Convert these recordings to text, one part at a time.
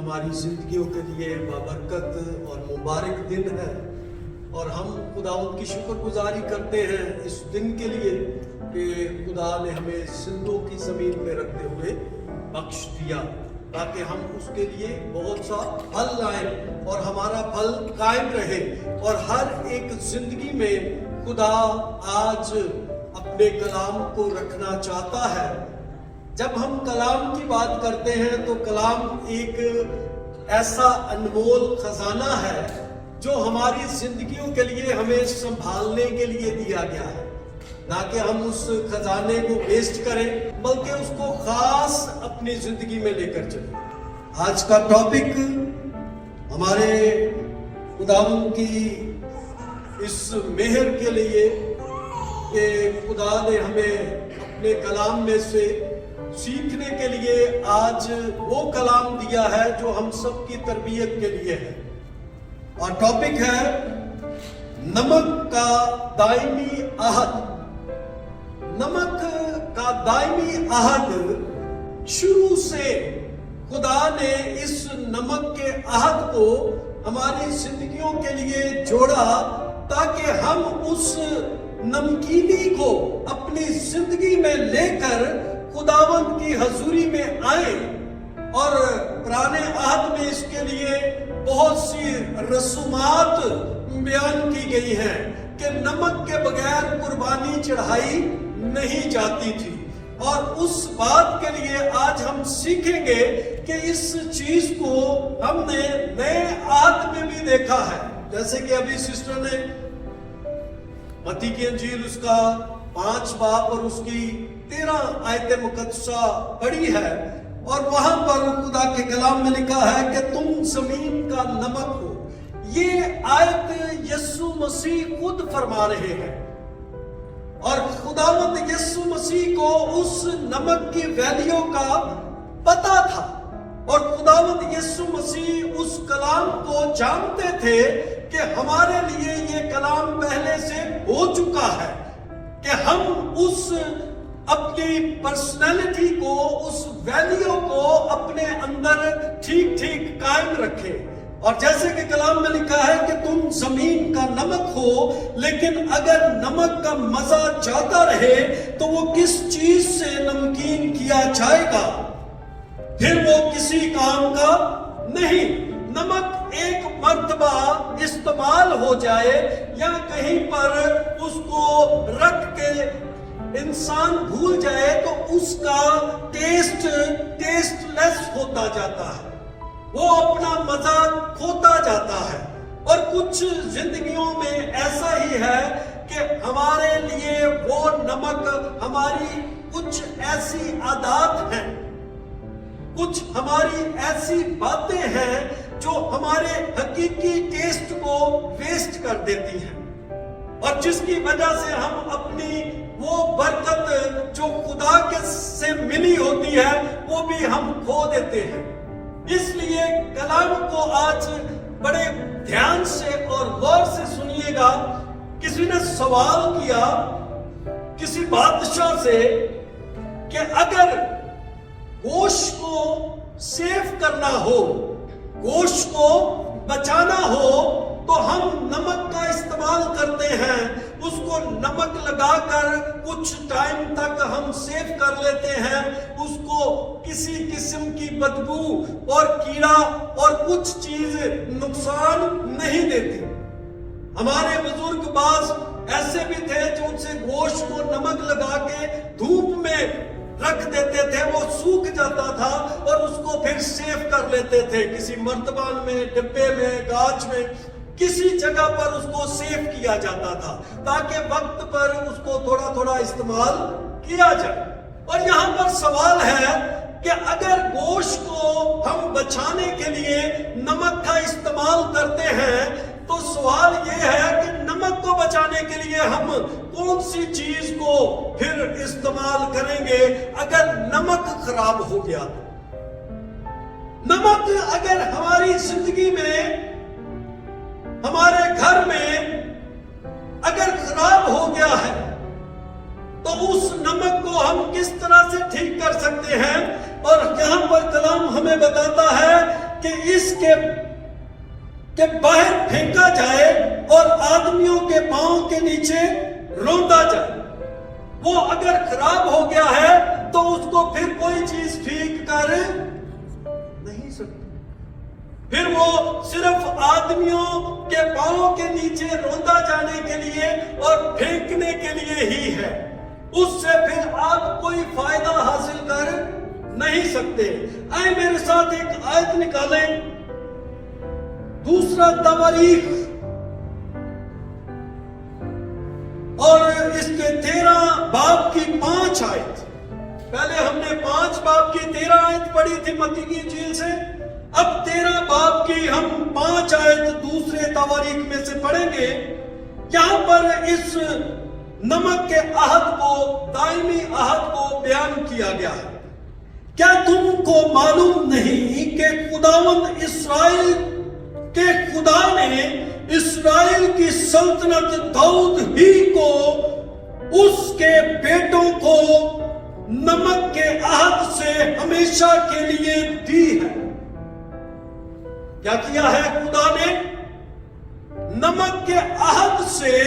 हमारी जिंदगियों के लिए बाबरकत और मुबारक दिन है और हम खुदावंद की शुक्रगुजारी करते हैं इस दिन के लिए कि खुदा ने हमें जिंदों की ज़मीन में रखते हुए बख्श दिया ताकि हम उसके लिए बहुत सा फल लाएं और हमारा फल कायम रहे। और हर एक जिंदगी में खुदा आज अपने कलाम को रखना चाहता है। जब हम कलाम की बात करते हैं तो कलाम एक ऐसा अनमोल खजाना है जो हमारी जिंदगियों के लिए हमें संभालने के लिए दिया गया है, ना कि हम उस खजाने को वेस्ट करें बल्कि उसको खास अपनी जिंदगी में लेकर चलें। आज का टॉपिक हमारे खुदावंद की इस मेहर के लिए कि खुदा ने हमें अपने कलाम में से सीखने के लिए आज वो कलाम दिया है जो हम सब की तरबियत के लिए है। और टॉपिक है नमक का दायमी अहद। नमक का दायमी अहद, शुरू से खुदा ने इस नमक के अहद को हमारी जिंदगियों के लिए जोड़ा ताकि हम उस नमकीनी को अपनी जिंदगी में लेकर खुदावंद की हजूरी में आए। और पुराने अहद में इसके लिए बहुत सी रसूमात बयान की गई हैं कि नमक के बगैर कुर्बानी चढ़ाई नहीं जाती थी। और उस बात के लिए आज हम सीखेंगे कि इस चीज को हमने नए अहद में भी देखा है। जैसे कि अभी सिस्टर ने मत्ती की अंजील उसका 5 बाब और उसकी 13 आयत मुकद्दसा पढ़ी है और वहां पर खुदा के कलाम में लिखा है कि तुम जमीन का नमक हो। ये आयत यीशु मसीह खुद फरमा रहे हैं और खुदावंद यीशु मसीह को उस नमक की वैल्यू का पता था और खुदावंद यीशु मसीह उस कलाम को जानते थे कि हमारे लिए ये कलाम पहले से हो चुका है कि हम उस अपनी पर्सनैलिटी को, उस वैल्यू को अपने अंदर ठीक ठीक कायम रखें। और जैसे कि कलाम में लिखा है कि तुम जमीन का नमक हो, लेकिन अगर नमक का मजा जाता रहे तो वो किस चीज से नमकीन किया जाएगा, फिर वो किसी काम का नहीं। नमक एक मर्तबा इस्तेमाल हो जाए या कहीं पर उसको रख के इंसान भूल जाए तो उसका टेस्टलेस होता जाता है, वो अपना मजा खोता जाता है। और कुछ जिंदगियों में ऐसा ही है कि हमारे लिए वो नमक हमारी कुछ ऐसी आदत हैं, कुछ हमारी ऐसी बातें हैं जो हमारे हकीकी टेस्ट को वेस्ट कर देती हैं और जिसकी वजह से हम अपनी वो बरकत जो खुदा के से मिली होती है वो भी हम खो देते हैं। इसलिए कलाम को आज बड़े ध्यान से और गौर से सुनिएगा। किसी ने सवाल किया किसी बादशाह से कि अगर गोश्त को सेव करना हो, गोश्त को बचाना हो तो हम नमक का इस्तेमाल करते हैं, उसको नमक लगाकर कुछ टाइम तक हम सेव कर लेते हैं, उसको किसी किस्म की बदबू और कीड़ा और कुछ चीज नुकसान नहीं देती। हमारे बुजुर्ग बाज ऐसे भी थे जो उनसे गोश्त को नमक लगा के धूप में रख देते थे, वो सूख जाता था और उसको फिर सेव कर लेते थे किसी मर्तबान में, डिब्बे में, गाज में, किसी जगह पर उसको सेव किया जाता था ताकि वक्त पर उसको थोड़ा थोड़ा इस्तेमाल किया जाए। और यहाँ पर सवाल है कि अगर गोश्त को हम बचाने के लिए नमक का इस्तेमाल करते हैं तो सवाल ये है कि नमक को बचाने के लिए हम कौन सी चीज को फिर इस्तेमाल करेंगे अगर नमक खराब हो गया। नमक अगर हमारी जिंदगी में, हमारे घर में अगर खराब हो गया है तो उस नमक को हम किस तरह से ठीक कर सकते हैं। और यहां पर कलाम हमें बताता है کہ اس کے باہر پھینکا جائے اور آدمیوں کے پاؤں کے نیچے روندا جائے. وہ اگر خراب ہو گیا ہے تو اس کو پھر کوئی چیز پھینک کر نہیں سکتی. پھر وہ صرف آدمیوں کے پاؤں کے نیچے روندا جانے کے لیے اور پھینکنے کے لیے ہی ہے. اس سے پھر آپ کوئی فائدہ حاصل کر نہیں سکتے. آئے میرے ساتھ ایک آیت نکالیں. دوسرا تواریخ اور اس کے 13 باب کی 5 آیت. پہلے ہم نے 5 باب کی 13 آیت پڑھی تھی متی کی انجیل سے. اب 13 باب کی ہم 5 آیت دوسرے تواریخ میں سے پڑھیں گے. یہاں پر اس نمک کے عہد کو، دائمی عہد کو بیان کیا گیا ہے. کیا تم کو معلوم نہیں کہ خداوند اسرائیل کہ خدا نے اسرائیل کی سلطنت داؤد ہی کو اس کے بیٹوں کو نمک کے عہد سے ہمیشہ کے لیے دی ہے. کیا کیا ہے خدا نے؟ نمک کے عہد سے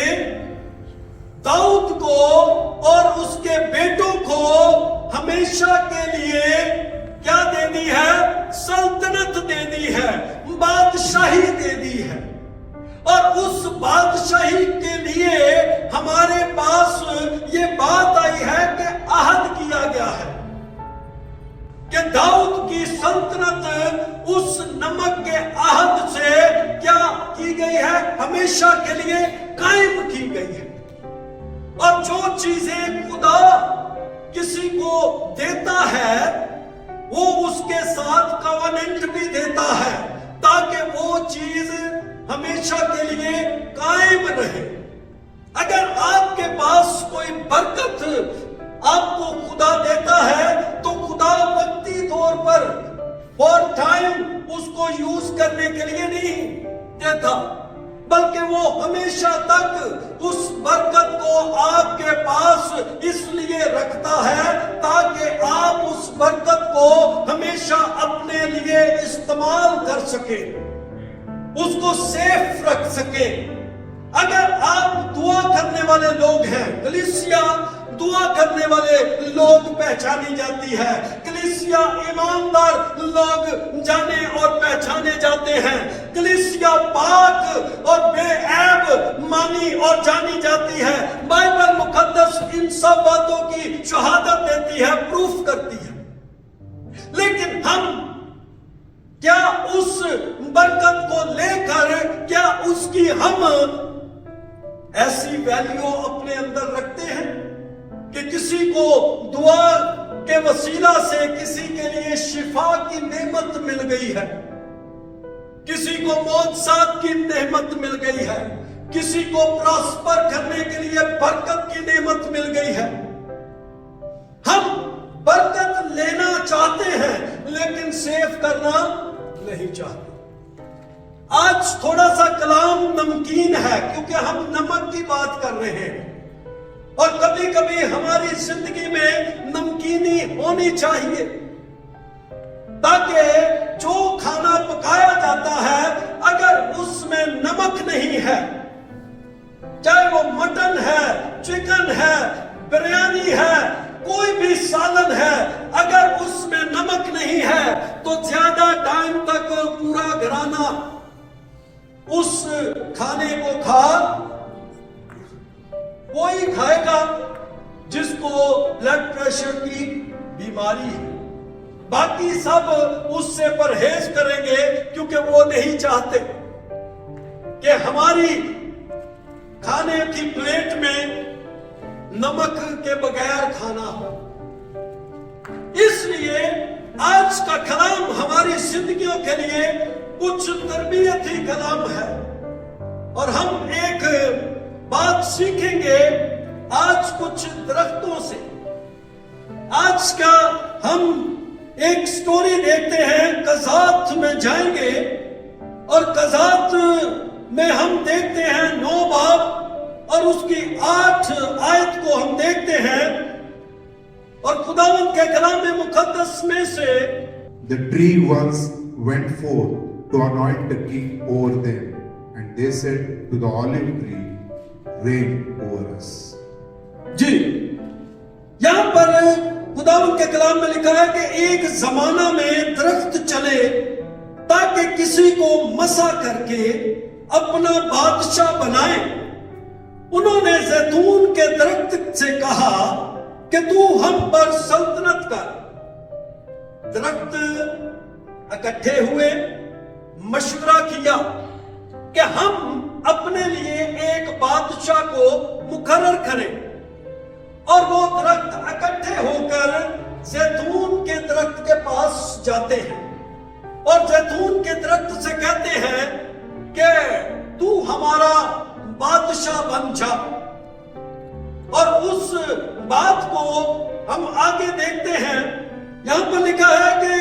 داؤد کو اور اس کے بیٹوں کو ہمیشہ کے لیے کیا دے دی ہے؟ سلطنت دے دی ہے، بادشاہی دے دی ہے. اور اس بادشاہی کے لیے ہمارے پاس یہ بات آئی ہے کہ عہد کیا گیا ہے کہ داؤد کی سلطنت اس نمک کے عہد سے کیا کی گئی ہے؟ ہمیشہ کے لیے قائم کی گئی ہے. اور جو چیزیں خدا کسی کو دیتا ہے وہ اس کے ساتھ کووننٹ بھی دیتا ہے تاکہ وہ چیز ہمیشہ کے لیے قائم رہے. اگر آپ کے پاس کوئی برکت آپ کو خدا دیتا ہے تو خدا وقتی طور پر فور ٹائم اس کو یوز کرنے کے لیے نہیں دیتا، بلکہ وہ ہمیشہ تک اس برکت کو آپ کے پاس اس لیے رکھتا ہے تاکہ آپ اس برکت کو ہمیشہ اپنے لیے استعمال کر سکیں، اس کو سیف رکھ سکیں. اگر آپ دعا کرنے والے لوگ ہیں، کلیسیا دعا کرنے والے لوگ پہچانی جاتی ہے، کلیسیا ایماندار لوگ جانے اور پہچانے جاتے ہیں، کلیسیا پاک اور بے عیب مانی اور جانی جاتی ہے. بائبل مقدس ان سب باتوں کی شہادت دیتی ہے، پروف کرتی ہے. لیکن ہم کیا اس برکت کو لے کر کیا اس کی ہم ایسی ویلیو اپنے اندر رکھتے ہیں کہ کسی کو دعا کے وسیلہ سے کسی کے لیے شفا کی نعمت مل گئی ہے، کسی کو معجزات کی نعمت مل گئی ہے، کسی کو پراسپر کرنے کے لیے برکت کی نعمت مل گئی ہے. ہم برکت لینا چاہتے ہیں لیکن سیف کرنا نہیں چاہتے. آج تھوڑا سا کلام نمکین ہے کیونکہ ہم نمک کی بات کر رہے ہیں، اور کبھی کبھی ہماری زندگی میں نمکینی ہونی چاہیے تاکہ جو کھانا پکایا جاتا ہے اگر اس میں نمک نہیں ہے، چاہے وہ مٹن ہے، چکن ہے، بریانی ہے، کوئی بھی سالن ہے، اگر اس میں نمک نہیں ہے تو زیادہ ٹائم تک پورا گھرانہ اس کھانے کو کوئی کھائے گا جس کو بلڈ پریشر کی بیماری ہے، باقی سب اس سے پرہیز کریں گے کیونکہ وہ نہیں چاہتے کہ ہماری کھانے کی پلیٹ میں نمک کے بغیر کھانا ہو. اس لیے آج کا کلام ہماری زندگیوں کے لیے کچھ تربیتی کلام ہے، اور ہم ایک بات سیکھیں گے آج کچھ درختوں سے. آج کا ہم ایک سٹوری دیکھتے ہیں، قضات میں جائیں گے اور قضات میں ہم دیکھتے ہیں 9 باب اور اس کی 8 آیت کو ہم دیکھتے ہیں، اور خداوند کے کلام مقدس میں سے The tree once went forth to anoint the king over them, and they said to the olive tree, reign over us. جی یہاں پر خداوند کے کلام میں لکھا ہے کہ ایک زمانہ میں درخت چلے تاکہ کسی کو مسا کر کے اپنا بادشاہ بنائے. انہوں نے زیتون کے درخت سے کہا کہ تو ہم پر سلطنت کر. درخت اکٹھے ہوئے, مشورہ کیا کہ ہم اپنے لیے ایک بادشاہ کو مقرر کریں, اور وہ درخت اکٹھے ہو کر زیتون کے درخت کے پاس جاتے ہیں اور زیتون کے درخت سے کہتے ہیں کہ تو ہمارا بادشاہ بن جا. اور اس بات کو ہم آگے دیکھتے ہیں. یہاں پر لکھا ہے کہ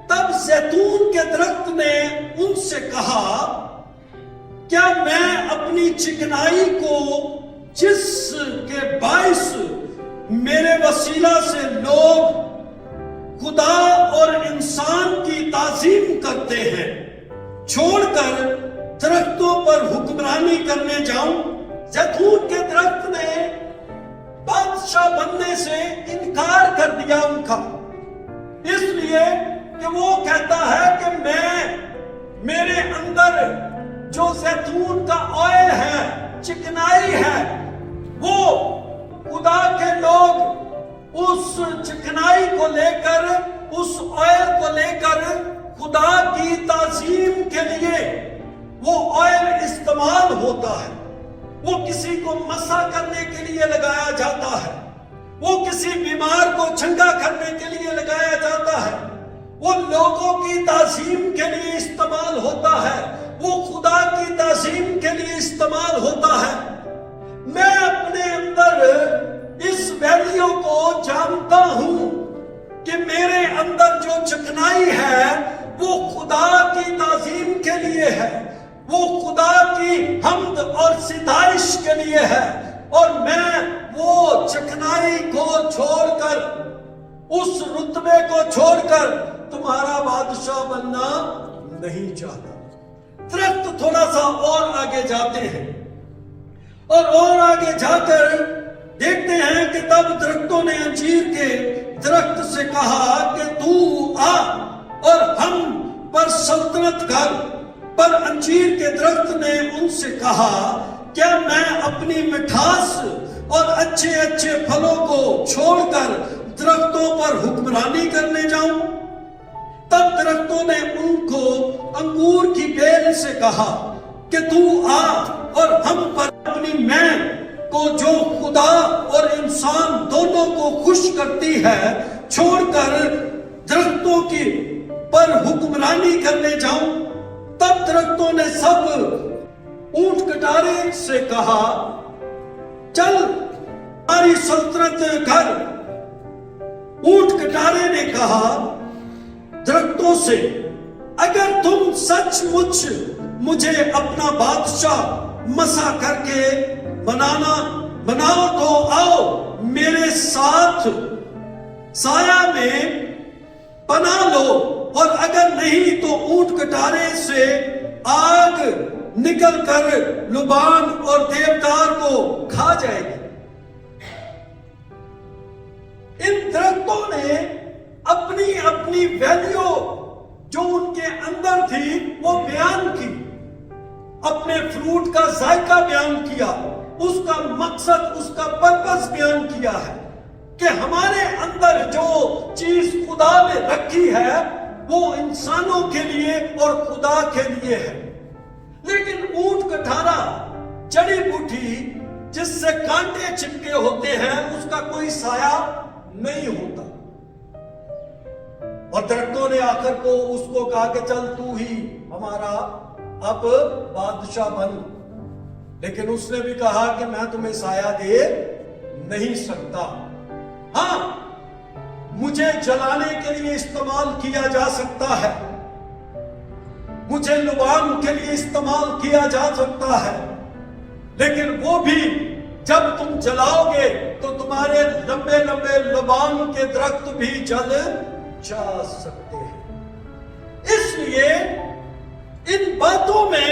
تب زیتون کے درخت نے ان سے کہا, کیا میں اپنی چکنائی کو جس کے باعث میرے وسیلہ سے لوگ خدا اور انسان کی تعظیم کرتے ہیں چھوڑ کر درختوں پر حکمرانی کرنے جاؤں؟ زیتون کے درخت نے بادشاہ بننے سے انکار کر دیا ان کا, اس لیے کہ وہ کہتا ہے کہ میرے اندر جو زیتون کا آئل ہے, چکنائی ہے, وہ خدا کے لوگ اس چکنائی کو لے کر, اس آئل کو لے کر خدا کی تعظیم کے لیے وہ آئل استعمال ہوتا ہے. وہ کسی کو مسا کرنے کے لیے لگایا جاتا ہے, وہ کسی بیمار کو چنگا کرنے کے لیے لگایا جاتا ہے, وہ لوگوں کی تعظیم کے لیے استعمال ہوتا ہے, وہ خدا کی تعظیم کے لیے استعمال ہوتا ہے. میں اپنے اندر اس ویلیو کو جانتا ہوں کہ میرے اندر جو چکنائی ہے وہ خدا کی تعظیم کے لیے ہے, وہ خدا کی حمد اور ستائش کے لیے ہے, اور میں وہ چکنائی کو چھوڑ کر, اس رتبے کو چھوڑ کر تمہارا بادشاہ بننا نہیں چاہتا. درخت تھوڑا سا اور آگے جاتے ہیں اور آگے جا کر دیکھتے ہیں کہ تب درختوں نے انجیر کے درخت سے کہا کہ تو آ اور ہم پر سلطنت کر. پر انجیر کے درخت نے ان سے کہا, کیا میں اپنی مٹھاس اور اچھے اچھے پھلوں کو چھوڑ کر درختوں پر حکمرانی کرنے جاؤں؟ تب درختوں نے ان کو انگور کی بیل سے کہا کہ تو آ اور ہم پر اپنی مین کو جو خدا اور انسان دونوں کو خوش کرتی ہے چھوڑ کر درختوں کی پر حکمرانی کرنے جاؤں. تب درختوں نے سب اونٹ کٹارے سے کہا, چل ہماری سلطنت کر. اونٹ کٹارے نے کہا درختوں سے, اگر تم سچ مچ مجھے اپنا بادشاہ مسا کر کے بناؤ تو آؤ میرے ساتھ سایہ میں پناہ لو, اور اگر نہیں تو اونٹ کٹارے سے آگ نکل کر لبان اور دیودار کو کھا جائے گی. ان درختوں نے اپنی ویلیو جو ان کے اندر تھی وہ بیان کی, اپنے فروٹ کا ذائقہ بیان کیا, اس کا مقصد, اس کا پرپس بیان کیا ہے کہ ہمارے اندر جو چیز خدا نے رکھی ہے وہ انسانوں کے لیے اور خدا کے لیے ہے. لیکن اونٹ کٹارا جڑی بوٹی جس سے کانٹے چپکے ہوتے ہیں اس کا کوئی سایہ نہیں ہوتا. اور درختوں نے آخر کو اس کو کہا کہ چل تو ہی ہمارا اب بادشاہ بن. لیکن اس نے بھی کہا کہ میں تمہیں سایہ دے نہیں سکتا. ہاں, مجھے جلانے کے لیے استعمال کیا جا سکتا ہے, مجھے لبان کے لیے استعمال کیا جا سکتا ہے, لیکن وہ بھی جب تم جلاؤ گے تو تمہارے لمبے لمبے لبان کے درخت بھی جل جا سکتے ہیں. اس لیے ان باتوں میں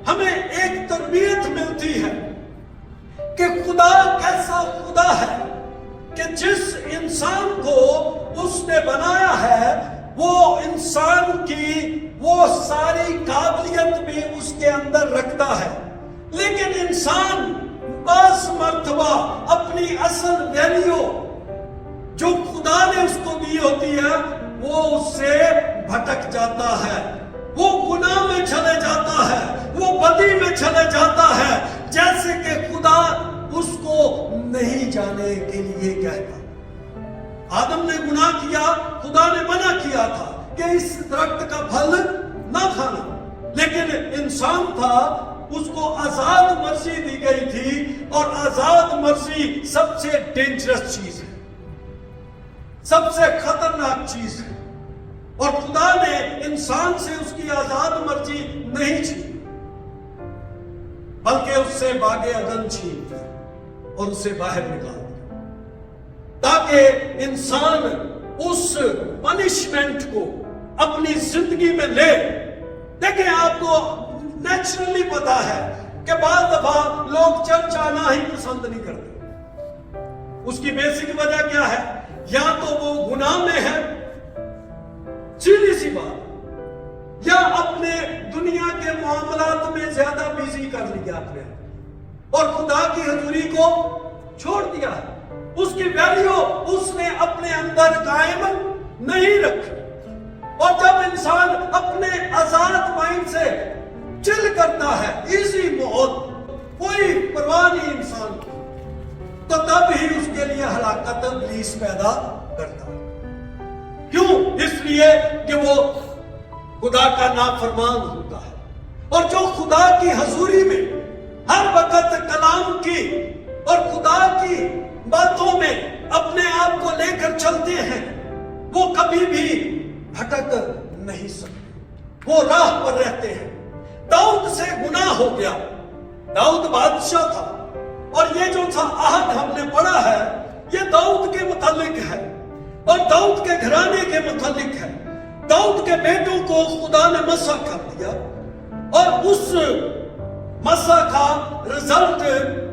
ہمیں ایک تربیت ملتی ہے کہ خدا کیسا خدا ہے کہ جس انسان کو اس نے بنایا ہے وہ انسان کی وہ ساری قابلیت بھی اس کے اندر رکھتا ہے، لیکن انسان بعض مرتبہ اپنی اصل ویلیو جو خدا نے اس کو دی ہوتی ہے وہ اس سے بھٹک جاتا ہے، وہ گناہ میں چلے جاتا ہے، وہ بدی میں چلے جاتا ہے، جیسے کہ خدا اس کو نہیں جانے کے لیے کہتا۔ آدم نے گناہ کیا، خدا نے منع کیا تھا کہ اس درخت کا پھل نہ کھانا، لیکن انسان تھا، اس کو آزاد مرضی دی گئی تھی، اور آزاد مرضی سب سے ڈینجرس چیز ہے، سب سے خطرناک چیز ہے، اور خدا نے انسان سے اس کی آزاد مرضی نہیں چھینی بلکہ اس سے باغ عدن چھین لی اور اسے باہر نکال دیا تاکہ انسان اس پنشمنٹ کو اپنی زندگی میں لے۔ دیکھیں، آپ کو نیچرلی پتا ہے کہ بعض دفعہ لوگ چرچ آنا ہی پسند نہیں کرتے۔ اس کی بیسک وجہ کیا ہے؟ یا تو وہ گناہ میں ہے، سیدھی سی بات، یا اپنے دنیا کے معاملات میں زیادہ بیزی کر لیا اپنے اور خدا کی حضوری کو چھوڑ دیا ہے۔ اس کی ویلیو اس نے اپنے اندر قائم نہیں رکھی، اور جب انسان اپنے آزاد مائنڈ سے چل کرتا ہے، ایزی موت، کوئی پرواہ نہیں انسان کی، تو تب ہی اس کے لیے ہلاکت ابلیس پیدا کرتا ہے۔ کیوں؟ اس لیے کہ وہ خدا کا نافرمان ہوتا ہے، اور جو خدا کی حضوری میں ہر وقت کلام کی اور خدا کی باتوں میں اپنے آپ کو لے کر چلتے ہیں، وہ کبھی بھی بھٹک نہیں سکتے، وہ راہ پر رہتے ہیں۔ داؤد سے گناہ ہو گیا، داؤد بادشاہ تھا، اور یہ جو تھا عہد ہم نے پڑھا ہے یہ داؤد کے متعلق ہے اور داؤد کے گھرانے کے متعلق ہے۔ داؤد کے بیٹوں کو خدا نے مسح کر دیا، اور اس مسح کا رزلٹ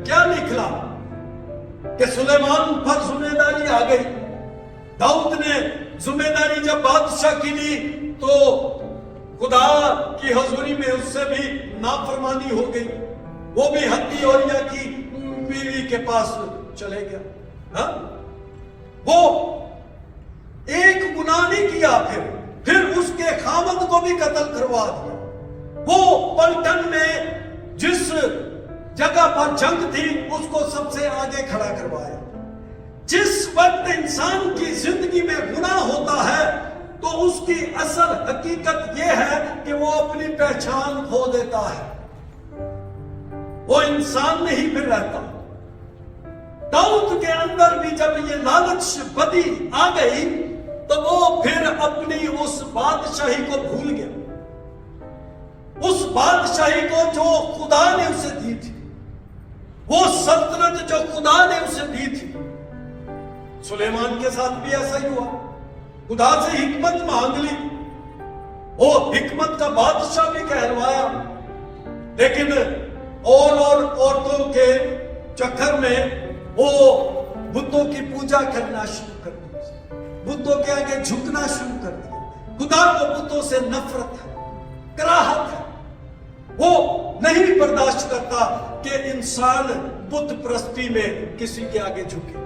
کیا نکلا کہ سلیمان پر ذمہ داری آ گئی۔ داؤد نے ذمہ داری جب بادشاہ کی لی تو خدا کی حضوری میں اس سے بھی نافرمانی ہو گئی، وہ بھی حتی اوریا کی بیوی کے پاس چلے گیا۔ وہ ایک گناہ نہیں کیا، پھر اس کے خاوند کو بھی قتل کروا دیا۔ وہ پلٹن میں جس جگہ پر جنگ تھی اس کو سب سے آگے کھڑا کروایا۔ جس وقت انسان کی زندگی میں گناہ ہوتا ہے تو اس کی اصل حقیقت یہ ہے کہ وہ اپنی پہچان کھو دیتا ہے، وہ انسان نہیں پھر رہتا۔ داؤد کے اندر بھی جب یہ لالچ بدی آ گئی تو وہ پھر اپنی اس بادشاہی کو بھول گیا، اس بادشاہی کو جو خدا نے اسے دی تھی، وہ سلطنت جو خدا نے اسے دی تھی۔ سلیمان کے ساتھ بھی ایسا ہی ہوا، خدا سے حکمت مانگ لی، وہ حکمت کا بادشاہ بھی کہلوایا، لیکن اور عورتوں کے چکر میں وہ بتوں کی پوجا کرنا شروع کر دی، بتوں کے آگے جھکنا شروع کر دیا۔ خدا کو بتوں سے نفرت ہے، کراہت ہے، وہ نہیں برداشت کرتا کہ انسان بت پرستی میں کسی کے آگے جھکے،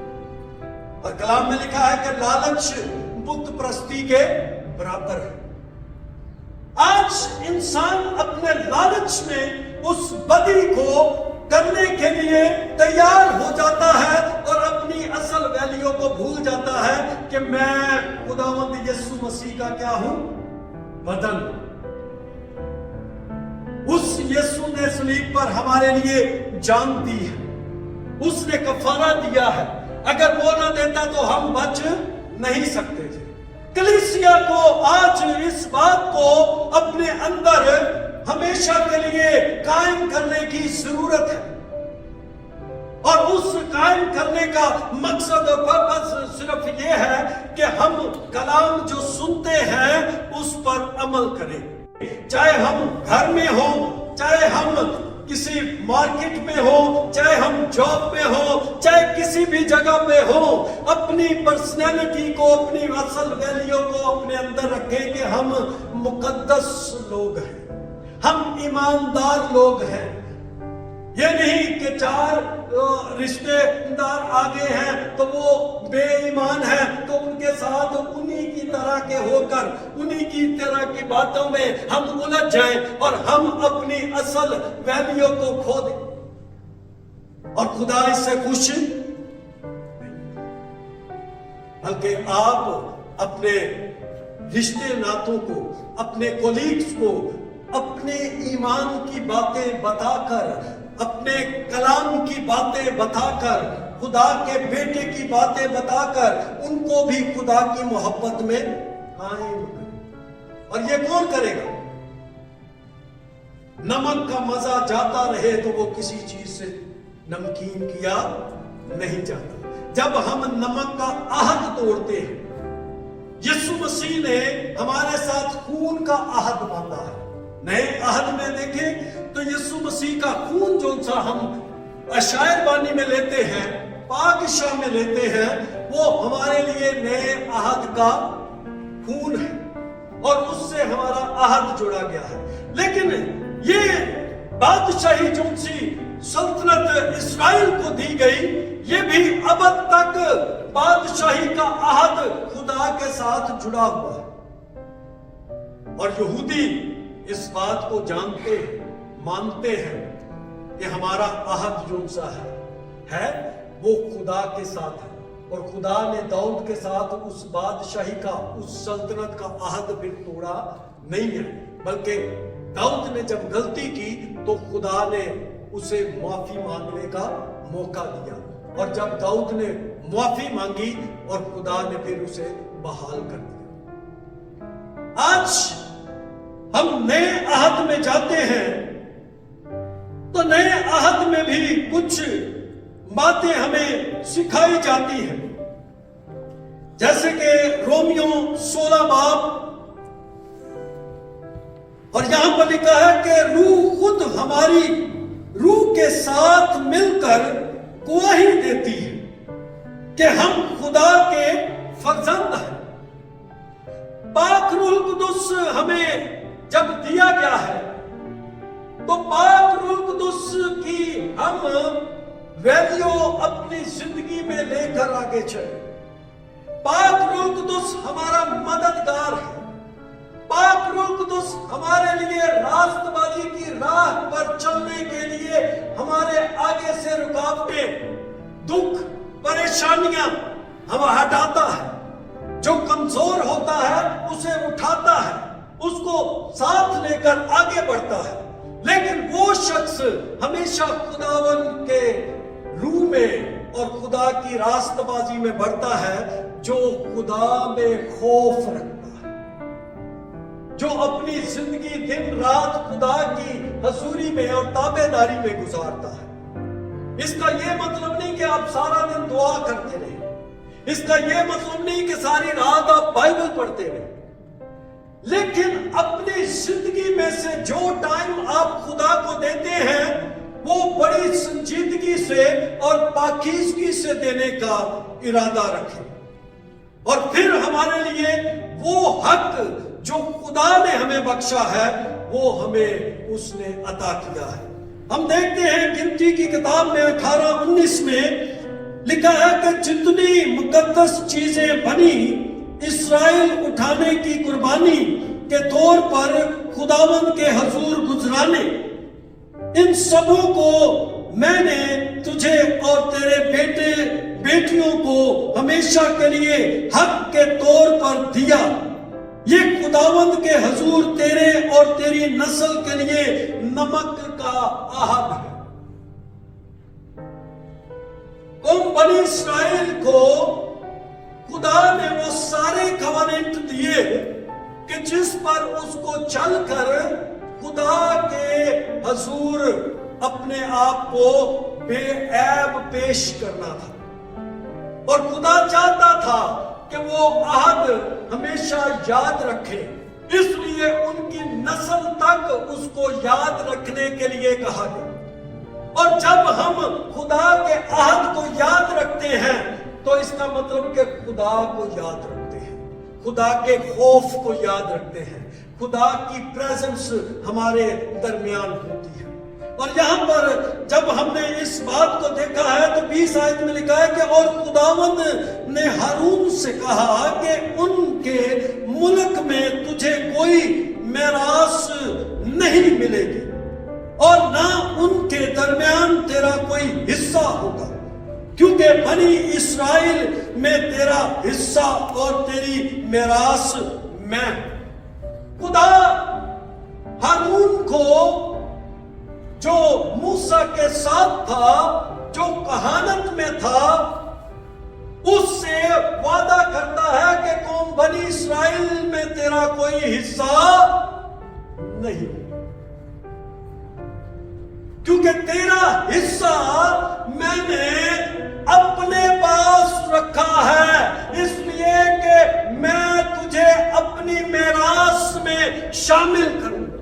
اور کلام میں لکھا ہے کہ لالچ بت پرستی کے برابر ہے۔ آج انسان اپنے لالچ میں اس بدی کو کرنے کے لیے تیار ہو جاتا ہے اور اپنی اصل ویلیو کو بھول جاتا ہے کہ میں خداوند یسوع مسیح کا کیا ہوں؟ بدن۔ اس یسوع نے صلیب پر ہمارے لیے جان دی ہے، اس نے کفارہ دیا ہے، اگر وہ نہ دیتا تو ہم بچ نہیں سکتے تھے۔ کلیسیا کو آج اس بات کو اپنے اندر ہمیشہ کے لیے قائم کرنے کی ضرورت ہے، اور اس قائم کرنے کا مقصد اور پرپس صرف یہ ہے کہ ہم کلام جو سنتے ہیں اس پر عمل کریں. چاہے ہم گھر میں ہو, چاہے ہم کسی مارکیٹ میں ہو, چاہے ہم جاب میں ہو, چاہے کسی بھی جگہ پہ ہو, اپنی پرسنالٹی کو, اپنی اصل ویلیو کو اپنے اندر رکھیں کہ ہم مقدس لوگ ہیں, ہم ایماندار لوگ ہیں. یہ نہیں کہ 4 رشتے دار آگے ہیں تو وہ بے ایمان ہیں تو ان کے ساتھ انہی کی طرح کے ہو کر انہی کی طرح کی باتوں میں ہم الجھ جائیں اور ہم اپنی اصل ویلیو کو کھو دیں, اور خدا اس سے خوش نہیں. بلکہ آپ اپنے رشتے ناتوں کو, اپنے کولیگز کو اپنے ایمان کی باتیں بتا کر, اپنے کلام کی باتیں بتا کر, خدا کے بیٹے کی باتیں بتا کر ان کو بھی خدا کی محبت میں قائم کریں. اور یہ کون کرے گا؟ نمک کا مزہ جاتا رہے تو وہ کسی چیز سے نمکین کیا نہیں جاتا. جب ہم نمک کا عہد توڑتے ہیں, یسوع مسیح نے ہمارے ساتھ خون کا عہد باندھا ہے. نئے عہد میں دیکھیں تو یسوع مسیح کا خون جو سا ہم اشعیا بانی میں لیتے ہیں, پاکشاہ میں لیتے ہیں, وہ ہمارے لیے نئے عہد کا خون ہے اور اس سے ہمارا عہد جڑا گیا ہے. لیکن یہ بادشاہی جو سی سلطنت اسرائیل کو دی گئی, یہ بھی ابد تک بادشاہی کا عہد خدا کے ساتھ جڑا ہوا ہے. اور یہودی اس بات کو جانتے ہیں, مانتے ہیں کہ ہمارا عہد جو سا ہے وہ خدا کے ساتھ ہے, اور خدا نے داؤد کے ساتھ اس بادشاہی کا, اس سلطنت کا عہد پھر توڑا نہیں ہے, بلکہ داؤد نے جب غلطی کی تو خدا نے اسے معافی مانگنے کا موقع دیا, اور جب داؤد نے معافی مانگی اور خدا نے پھر اسے بحال کر دیا. آج ہم نئے عہد میں جاتے ہیں تو نئے عہد میں بھی کچھ باتیں ہمیں سکھائی جاتی ہیں, جیسے کہ رومیو 16 باب, اور یہاں پر لکھا ہے کہ روح خود ہماری روح کے ساتھ مل کر گواہی دیتی ہے کہ ہم خدا کے فرزند ہیں. پاک روح القدس ہمیں جب دیا گیا ہے تو پاک روح القدس کی ہم ویلیو اپنی زندگی میں لے کر آگے چلیں. پاک روح القدس ہمارا مددگار ہے. پاک روح القدس ہمارے لیے راست بازی کی راہ پر چلنے کے لیے ہمارے آگے سے رکاوٹیں, دکھ, پریشانیاں ہم ہٹاتا ہے. جو کمزور ہوتا ہے اسے اٹھاتا ہے, اس کو ساتھ لے کر آگے بڑھتا ہے. لیکن وہ شخص ہمیشہ خداوند کے روح میں اور خدا کی راست بازی میں بڑھتا ہے جو خدا میں خوف رکھتا ہے, جو اپنی زندگی دن رات خدا کی حضوری میں اور تابعداری میں گزارتا ہے. اس کا یہ مطلب نہیں کہ آپ سارا دن دعا کرتے رہیں, اس کا یہ مطلب نہیں کہ ساری رات آپ بائبل پڑھتے رہیں, لیکن اپنی زندگی میں سے جو ٹائم آپ خدا کو دیتے ہیں وہ بڑی سنجیدگی سے اور پاکیزگی سے دینے کا ارادہ رکھیں. اور پھر ہمارے لیے وہ حق جو خدا نے ہمیں بخشا ہے وہ ہمیں اس نے عطا کیا ہے. ہم دیکھتے ہیں گنتی کی کتاب میں 18-19 میں لکھا ہے کہ جتنی مقدس چیزیں بنی اسرائیل اٹھانے کی قربانی کے طور پر خداوند کے حضور گزرانے, ان سبوں کو میں نے تجھے اور تیرے بیٹے بیٹیوں کو ہمیشہ کے لیے حق کے طور پر دیا. یہ خداوند کے حضور تیرے اور تیری نسل کے لیے نمک کا عہد ہے. قوم بنی اسرائیل کو خدا نے وہ سارے کواننٹ دیے کہ جس پر اس کو چل کر خدا کے حضور اپنے آپ کو बेऐब पेश करना था। और खुदा चाहता था कि वो आहद हमेशा याद रखे, इसलिए उनकी नस्ल तक उसको याद रखने के लिए कहा गया। और जब हम खुदा के आहद को याद रखते हैं तो इसका मतलब कि खुदा को याद रखते हैं, खुदा के खौफ को याद रखते हैं, खुदा की प्रेजेंस हमारे दरमियान होती है। और यहाँ पर जब हमने इस बात को देखा है तो 20 आयत में लिखा है कि और खुदावंद ने हारून से कहा कि उनके मुल्क में तुझे कोई मेरास नहीं मिलेगी और ना उनके दरमियान तेरा कोई हिस्सा होगा, क्योंकि बनी इस्राएल में तेरा हिस्सा और तेरी मेरास मैं। खुदा हारून को जो मूसा के साथ था, जो कहानत में था, उससे वादा करता है कि कौम बनी इस्राएल में तेरा कोई हिस्सा नहीं, क्योंकि तेरा हिस्सा मैंने अपने पास रखा है, इसलिए कि मैं तुझे अपनी मेरास में शामिल करूंगा।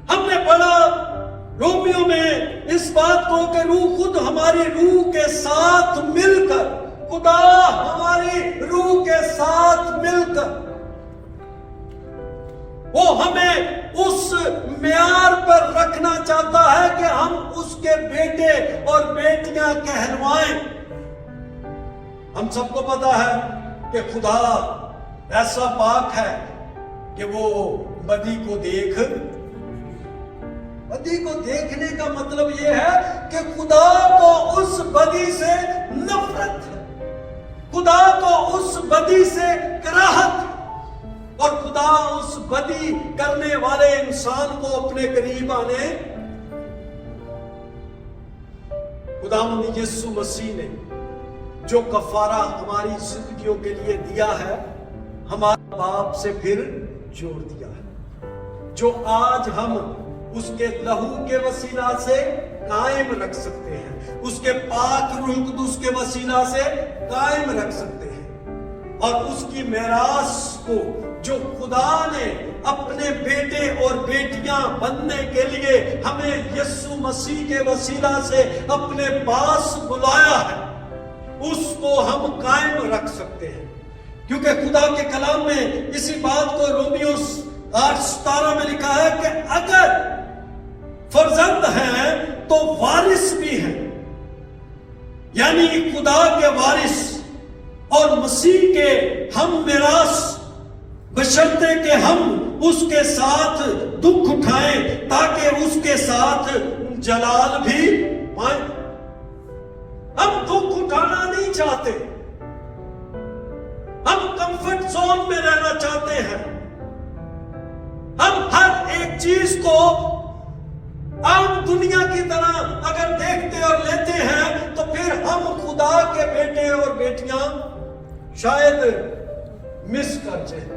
हमने पढ़ा रोमियो में इस बात को कि रूह खुद हमारी रूह के साथ मिलकर, खुदा हमारी रूह के साथ मिलकर वो हमें उस म्यार पर रखना चाहता है कि हम उसके बेटे और बेटियां कहलवाएं। हम सबको पता है कि खुदा ऐसा पाक है कि वो बदी को देखने का मतलब ये है कि खुदा को उस बदी से नफरत है, खुदा को उस बदी से कराहत है, और खुदा उस बदी करने वाले इंसान को अपने करीब आने, खुदावंद यीशु मसीह ने जो कफारा हमारी जिंदगियों के लिए दिया है, हमारे बाप से फिर जोड़ दिया है, जो आज हम उसके लहू के वसीला से कायम रख सकते हैं, उसके पाक रूह कुदूस के वसीला से कायम रख सकते हैं। और उसकी मेरास को जो खुदा ने अपने बेटे और बेटियां बनने के लिए हमें यीशु मसीह के वसीला से अपने पास बुलाया है, उसको हम कायम रख सकते हैं। क्योंकि खुदा के कलाम में इसी बात को रोमियो 8:17 में लिखा है कि अगर फर्जंद हैं तो वारिस भी हैं, यानी खुदा के वारिस और मसीह के हम मिरास, बशर्ते कि हम उसके साथ दुख उठाएं ताकि उसके साथ जलाल भी पाएं। हम दुख उठाना नहीं चाहते, हम कंफर्ट जोन में रहना चाहते हैं। हम हर एक चीज को आम दुनिया की तरह अगर देखते और लेते हैं तो फिर हम खुदा के बेटे और बेटियां शायद मिस कर जाए,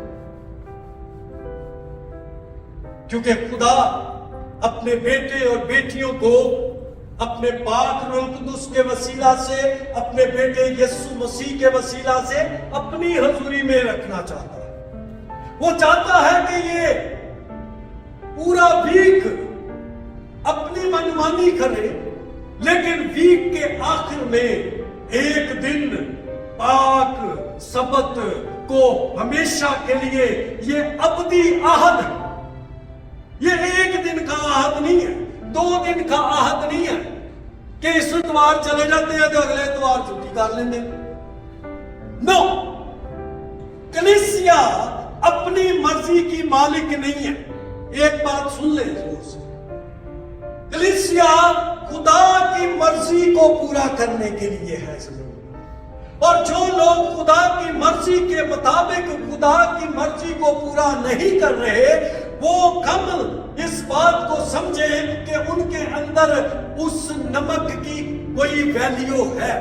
क्योंकि खुदा अपने बेटे और बेटियों को अपने पाक रूह कुदूस के वसीला से, अपने बेटे यीशु मसीह के वसीला से अपनी हजूरी में रखना चाहता है। वो चाहता है कि ये पूरा वीक अपनी मनमानी करे, लेकिन वीक के आखिर में एक दिन पाक सबत को हमेशा के लिए, ये अबदी आहद है। ये एक दिन का आहद नहीं है, 2 दिन का आहद नहीं है कि इस इतवार चले जाते हैं तो अगले इतवार छुट्टी कर लेंगे। नो, कलीसिया अपनी मर्जी की मालिक नहीं है। एक बात सुन ले जोर से, कलीसिया खुदा की मर्जी को पूरा करने के लिए है जमीन। और जो लोग खुदा की मर्जी के मुताबिक खुदा की मर्जी को पूरा नहीं कर रहे, वो कम इस बात को समझे कि उनके अंदर उस नमक की कोई वैल्यू है।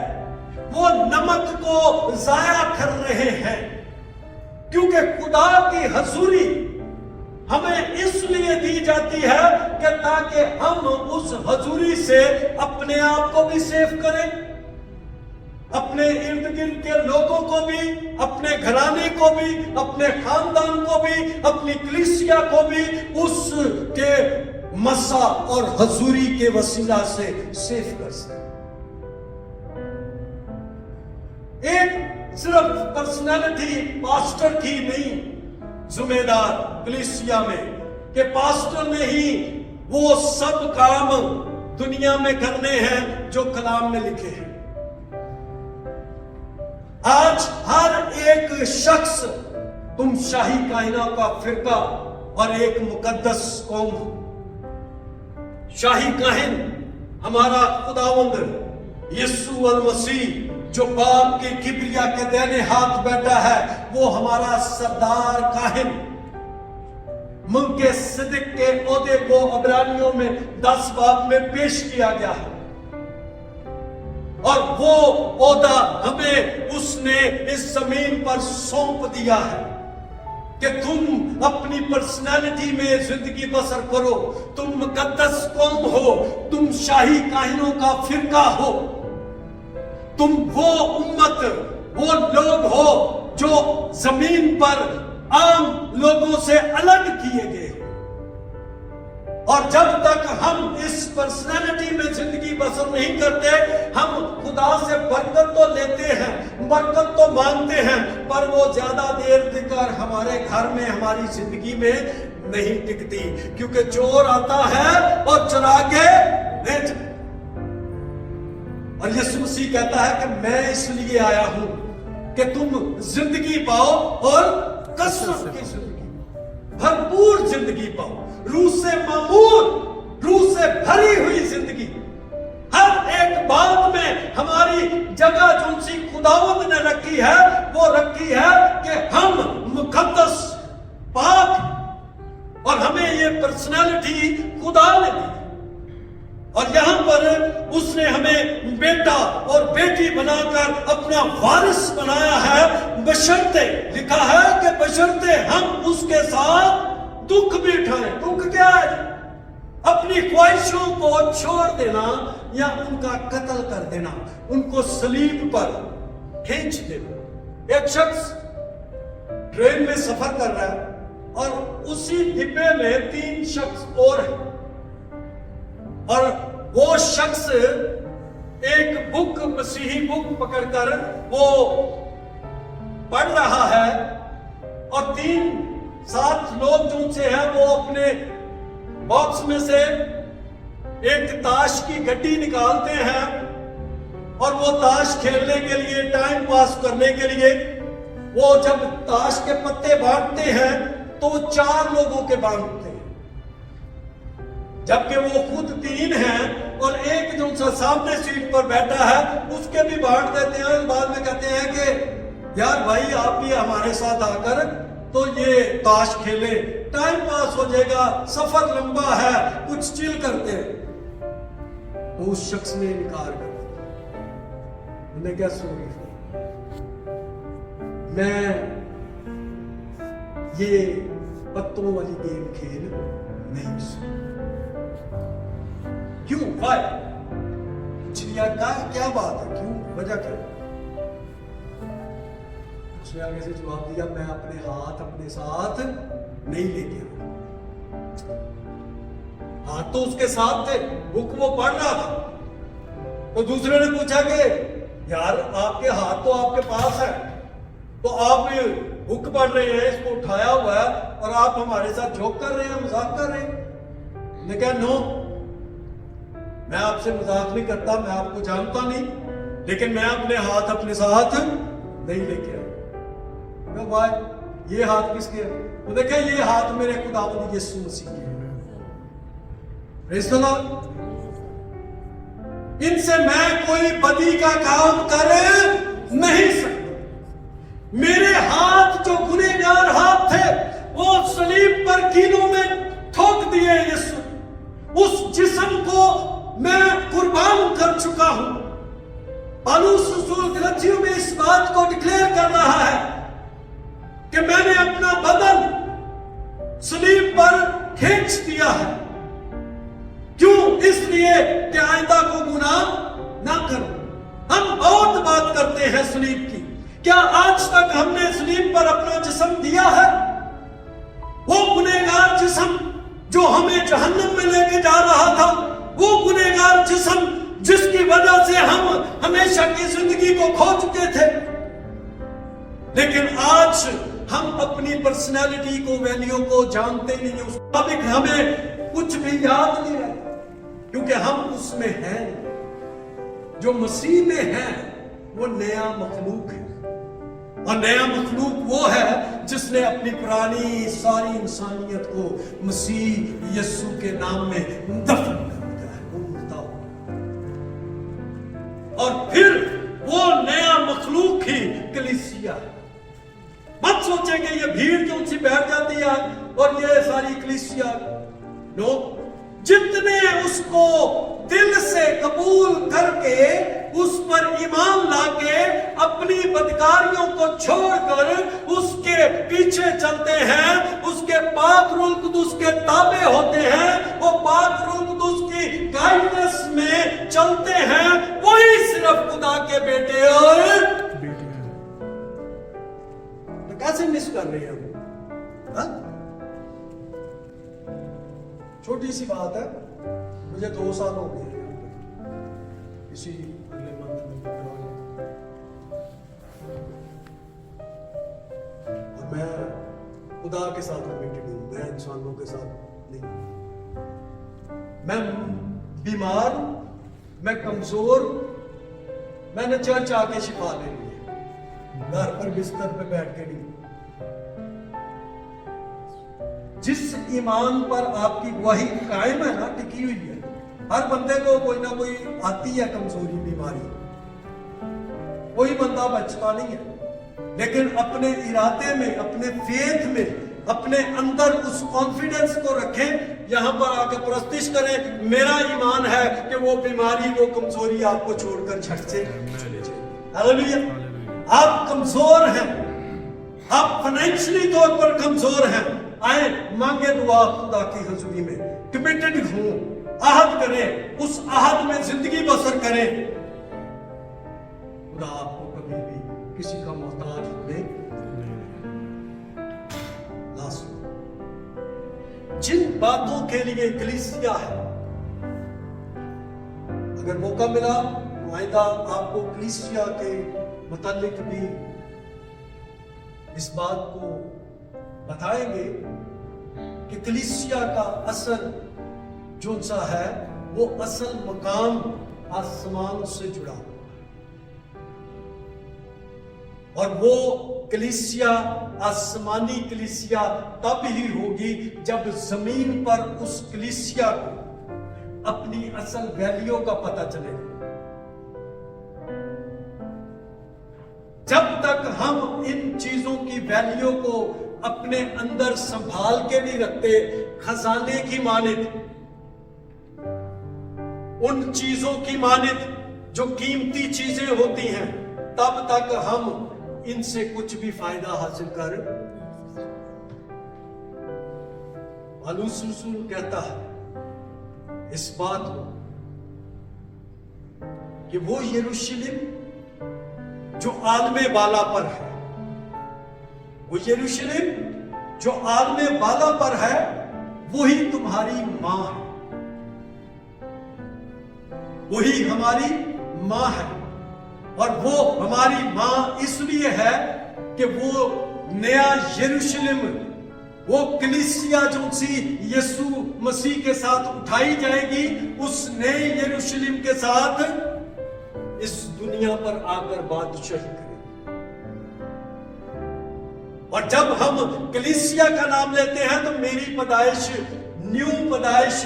वो नमक को जाया कर रहे हैं, क्योंकि खुदा की हजूरी हमें इसलिए दी जाती है कि ताकि हम उस हजूरी से अपने आप को भी सेव करें, अपने इर्द गिर्द के लोगों को भी, अपने घराने को भी, अपने खानदान को भी, अपनी कलीसिया को भी उसके मसा और हजूरी के वसीला से सेव कर सकें। एक सिर्फ पर्सनालिटी पास्टर की नहीं जिम्मेदार कलीसिया में कि पास्टर ने ही वो सब काम दुनिया में करने हैं जो कलाम में लिखे हैं। आज हर एक शख्स, तुम शाही कायना का फिरका और एक मुकद्दस कौम। शाही काहिन हमारा खुदावंद यीशु अल मसीह जो बाप के किबरिया के दाहिने हाथ बैठा है, वो हमारा सरदार काहिन मुल्के सिद्दीक के ओहदे को इब्रानियों में 10 बाब में पेश किया गया है, और वो ओहदा हमें उसने इस जमीन पर सौंप दिया है कि तुम अपनी पर्सनालिटी में जिंदगी बसर करो। तुम मुकद्दस कौम हो, तुम शाही काहिनों का फिरका हो, तुम वो उम्मत, वो लोग हो जो जमीन पर आम लोगों से अलग किए गए। और जब तक हम इस पर्सनालिटी में जिंदगी बसर नहीं करते, हम खुदा से बरकत तो लेते हैं, बरकत तो मांगते हैं, पर वो ज्यादा देर तक हमारे घर में, हमारी जिंदगी में नहीं टिकती, क्योंकि चोर आता है और चुरा के ले जाता। और यीशु मसीह कहता है कि मैं इसलिए आया हूं कि तुम जिंदगी पाओ और कसरत की जिंदगी, भरपूर जिंदगी पाओ, रूह से मामूर, रूह से भरी हुई जिंदगी। हर एक बात में हमारी जगह जो सी खुदावंद ने रखी है, वो रखी है कि हम मुकद्दस, पाक, और हमें ये पर्सनालिटी खुदा ने दी। और यहां पर उसने हमें बेटा और बेटी बनाकर अपना वारिस बनाया है, बशर्ते, लिखा है कि बशर्ते हम उसके साथ दुख भी उठाएं। दुख क्या है? अपनी ख्वाहिशों को छोड़ देना या उनका कत्ल कर देना, उनको सलीब पर खींच देना। एक शख्स ट्रेन में सफर कर रहा है और उसी डिब्बे में 3 शख्स और हैं, और वो शख्स एक बुक, मसीही बुक पकड़कर वो पढ़ रहा है, और 3-7 लोग जो उनसे हैं वो अपने बॉक्स में से एक ताश की गड्डी निकालते हैं, और वो ताश खेलने के लिए, टाइम पास करने के लिए वो जब ताश के पत्ते बांटते हैं तो वो 4 लोगों के बांटते हैं, जबकि वो खुद 3 हैं, और एक जो उनसे सामने सीट पर बैठा है उसके भी बांट देते हैं। बाद में कहते हैं कि यार भाई आप भी हमारे साथ आकर तो ये ताश खेले, टाइम पास हो जाएगा, सफर लंबा है, कुछ चिल करते हैं। तो उस शख्स ने इनकार कर दिया। उन्हें क्या सोच, मैं ये पत्तों वाली गेम खेल नहीं सकता। क्यों? वाई? चिड़िया का क्या बात है, क्यों, वजह क्या? उसने आगे से जवाब दिया, मैं अपने हाथ अपने साथ नहीं लेके आया। हाथ तो उसके साथ थे, बुक वो पढ़ रहा था। तो दूसरे ने पूछा कि यार आपके हाथ तो आपके पास है, तो आप बुक पढ़ रहे हैं, इसको उठाया हुआ है, और आप हमारे साथ जोक कर रहे हैं, मजाक कर रहे हैं। ने कहा नो, मैं आपसे मजाक नहीं करता, मैं आपको जानता नहीं, लेकिन मैं अपने हाथ अपने साथ नहीं लेके आया। भाई ये हाथ किसके हैं? तो देखे ये हाथ मेरे खुदावंद यीशु मसीह के हैं। Praise the Lord. इनसे मैं कोई बदी का काम कर नहीं सकता। मेरे हाथ जो गुनहगार हाथ थे वो सलीब पर कीलों में ठोक दिए यीशु। उस जिस्म को मैं कुर्बान कर चुका हूं। पौलुस रसूल गलतियों में इस बात को डिक्लेयर कर रहा है कि मैंने अपना बदन सलीब पर खींच दिया है। क्यों? इसलिए कि आइंदा को गुनाह ना करो। हम बहुत बात करते हैं सलीब की। क्या आज तक हमने सलीब पर अपना जिस्म दिया है? वो गुनहगार जिस्म जो हमें जहन्नम में लेके जा रहा था, वो गुनहगार जिस्म जिसकी वजह से हम हमेशा की जिंदगी को खो चुके थे। लेकिन आज हम अपनी पर्सनैलिटी को, वैल्यू को जानते नहीं है। उस मुताबिक हमें कुछ भी याद नहीं रहता, क्योंकि हम उसमें हैं। जो मसीह में है वो नया मखलूक है, और नया मखलूक वो है जिसने अपनी पुरानी सारी इंसानियत को मसीह यीशु के नाम में दफन कर दिया है। वो मुर्दा हो, और फिर वो नया मखलूक ही कलीसिया है। मत सोचे कि ये भीड़ जो सी बैठ जाती है और ये सारी कलीसिया। नो, जितने उसको दिल से कबूल करके उस पर ईमान लाके अपनी बदकारियों को छोड़कर उसके पीछे चलते हैं, उसके पाक रूह कुदूस के ताबे होते हैं, वो पाक रूह कुदूस की गाइडेंस में चलते हैं, वही सिर्फ खुदा के बेटे और तो कैसे मिस कर रहे हैं हम? छोटी सी बात है, मुझे 2 साल हो गए इसी अगले मंथ में, और मैं खुदा के साथ कमिटेड हूं, मैं इंसानों के साथ नहीं। मैं बीमार, मैं कमजोर, मैंने चर्च आके शिफा ले ली है, घर पर बिस्तर पे बैठ के नहीं। जिस ईमान पर आपकी गवाही कायम है ना, टिकी हुई है। हर बंदे को कोई ना कोई आती है कमजोरी, बीमारी, कोई बंदा बचता नहीं है। लेकिन अपने इरादे में, अपने फेथ में, अपने अंदर उस कॉन्फिडेंस को रखें। यहां पर आकर प्रस्तिश करें, मेरा ईमान है कि वो बीमारी, वो कमजोरी आपको छोड़कर झट से चले जाए। हालेलुया। आप कमजोर हैं, आप फाइनेंशियली तौर पर कमजोर हैं, आए मांगे दुआ खुदा की हजूरी में, कमिटेड हूं, आहद करें, उस आहद में जिंदगी बसर करें। खुदा आपको कभी भी किसी का मोहताज होने ना सुने। जिन बातों के लिए कलीसिया है, अगर मौका मिला तो आइंदा आपको कलीसिया के मुतालिक भी इस बात को बताएंगे कि कलीसिया का असल जो सा है वो असल मकाम आसमान से जुड़ा हुआ है, और वो कलीसिया, आसमानी कलीसिया तब ही होगी जब जमीन पर उस कलीसिया को अपनी असल वैल्यू का पता चलेगा। जब तक हम इन चीजों की वैल्यू को अपने अंदर संभाल के नहीं रखते, खजाने की मानित, उन चीजों की मानित जो कीमती चीजें होती हैं, तब तक हम इनसे कुछ भी फायदा हासिल कर। पालूस रसूल कहता है इस बात को कि वो यरूशलेम जो आलमे बाला पर है, वो यरूशलेम जो आलमे बाला पर है, वही तुम्हारी मां है, वही हमारी मां है। और वो हमारी मां इसलिए है कि वो नया यरूशलेम, वो कलीसिया जो सी यीशु मसीह के साथ उठाई जाएगी, उस नए यरूशलेम के साथ इस दुनिया पर आकर बादशाही करेगी। और जब हम कलीसिया का नाम लेते हैं तो मेरी पैदाइश, न्यू पैदाइश,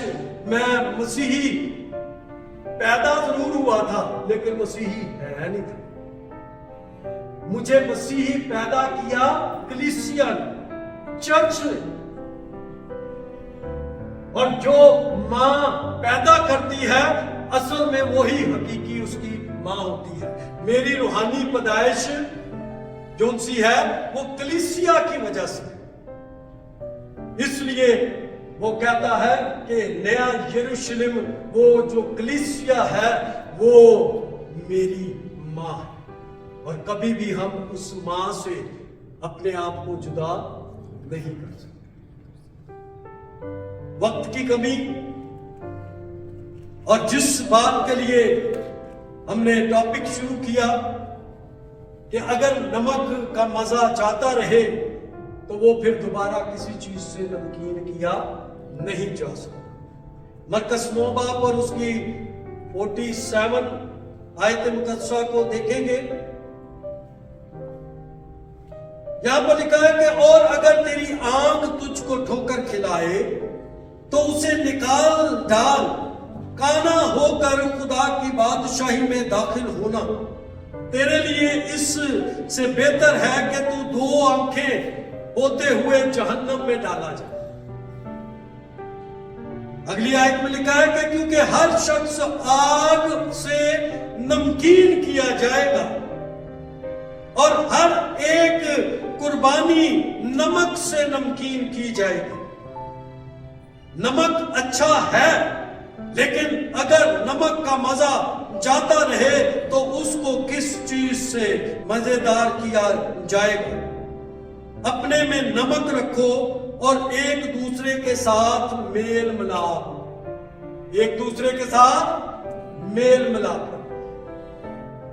मैं मसीही पैदा जरूर हुआ था लेकिन मसीही है नहीं था। मुझे मसीही पैदा किया कलीसिया ने, चर्च ने। और जो मां पैदा करती है असल में वही हकीकी उसकी मां होती है। मेरी रूहानी पैदाइश जो सी है वो कलीसिया की वजह से। इसलिए वो कहता है कि नया यरूशलेम, वो जो कलीसिया है, वो मेरी माँ है, और कभी भी हम उस माँ से अपने आप को जुदा नहीं कर सकते। वक्त की कमी, और जिस बात के लिए हमने टॉपिक शुरू किया कि अगर नमक का मजा जाता रहे तो वो फिर दोबारा किसी चीज से नमकीन किया नहीं जा सकता। मरकस 9 बाब और उसकी 47 आयत मुकद्दसा को देखेंगे। यहां पर लिखा है कि और अगर तेरी आंख तुझको ठोकर खिलाए तो उसे निकाल डाल, काना होकर खुदा की बादशाही में दाखिल होना तेरे लिए इससे बेहतर है कि तू 2 आंखें होते हुए जहन्नम में डाला जाए। अगली आयत में लिखा है कि क्योंकि हर शख्स आग से नमकीन किया जाएगा और हर एक कुर्बानी नमक से नमकीन की जाएगी। नमक अच्छा है, लेकिन अगर नमक का मजा जाता रहे तो उसको किस चीज से मजेदार किया जाएगा। अपने में नमक रखो और एक दूसरे के साथ मेल मिलाप, एक दूसरे के साथ मेल मिलाप।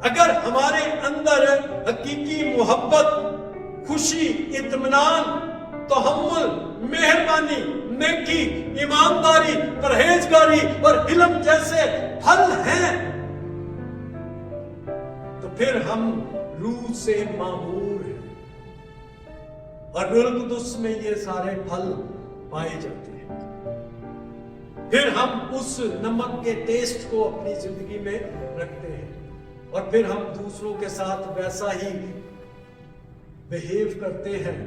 अगर हमारे अंदर हकीकी मोहब्बत, खुशी, इत्मीनान, तहम्मुल, मेहरबानी, नेकी, ईमानदारी, परहेजगारी और इल्म जैसे फल हैं, तो फिर हम रूह से मामूर हैं और रूह कुदस में ये सारे फल पाए जाते हैं। फिर हम उस नमक के टेस्ट को अपनी जिंदगी में रखते हैं और फिर हम दूसरों के साथ वैसा ही बिहेव करते हैं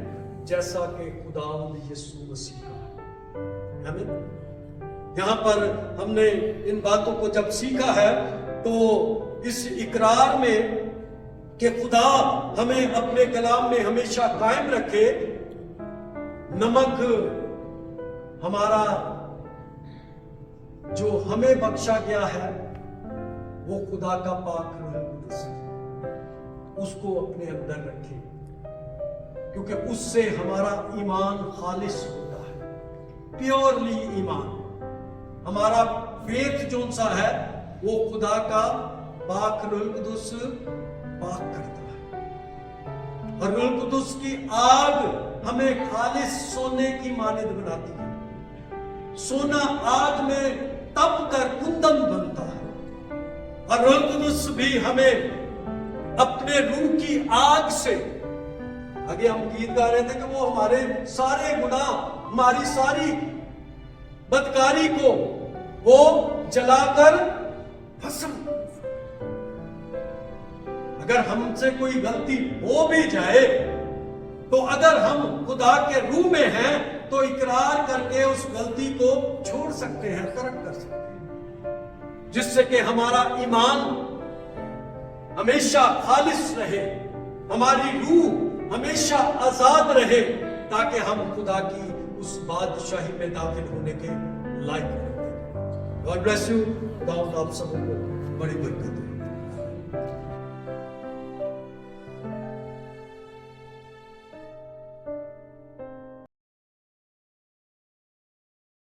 जैसा कि खुदावंद यीशु मसीह का है। हमें यहां पर हमने इन बातों को जब सीखा है तो इस इकरार में कि खुदा हमें अपने कलाम में हमेशा कायम रखे, नमक हमारा जो हमें बख्शा गया है वो खुदा का पाक रूह कुद्दस है, उसको अपने अंदर रखे, क्योंकि उससे हमारा ईमान खालिस होता है, प्योरली ईमान। हमारा फेथ जो सा है वो खुदा का पाक रूह कुद्दस पाक करता है, और रूह कुद्दस की आग हमें खालिस सोने की मानिंद बनाती है। सोना आग में तप कर कुंदन बनता है, और रूह कुद्दस भी हमें अपने रूह की आग से, आगे हम गीत गा रहे थे कि वो हमारे सारे गुनाह, हमारी सारी बदकारी को वो जलाकर भस्म। अगर हमसे कोई गलती हो भी जाए तो अगर हम खुदा के रूह में हैं तो इकरार करके उस गलती को छोड़ सकते हैं, तर्क कर सकते हैं, जिससे कि हमारा ईमान हमेशा खालिस रहे, हमारी रूह हमेशा आजाद रहे, ताकि हम खुदा की उस बादशाही में दाखिल होने के लायक रहे। God bless you. खुदा आप सबको बड़ी बरकत दे।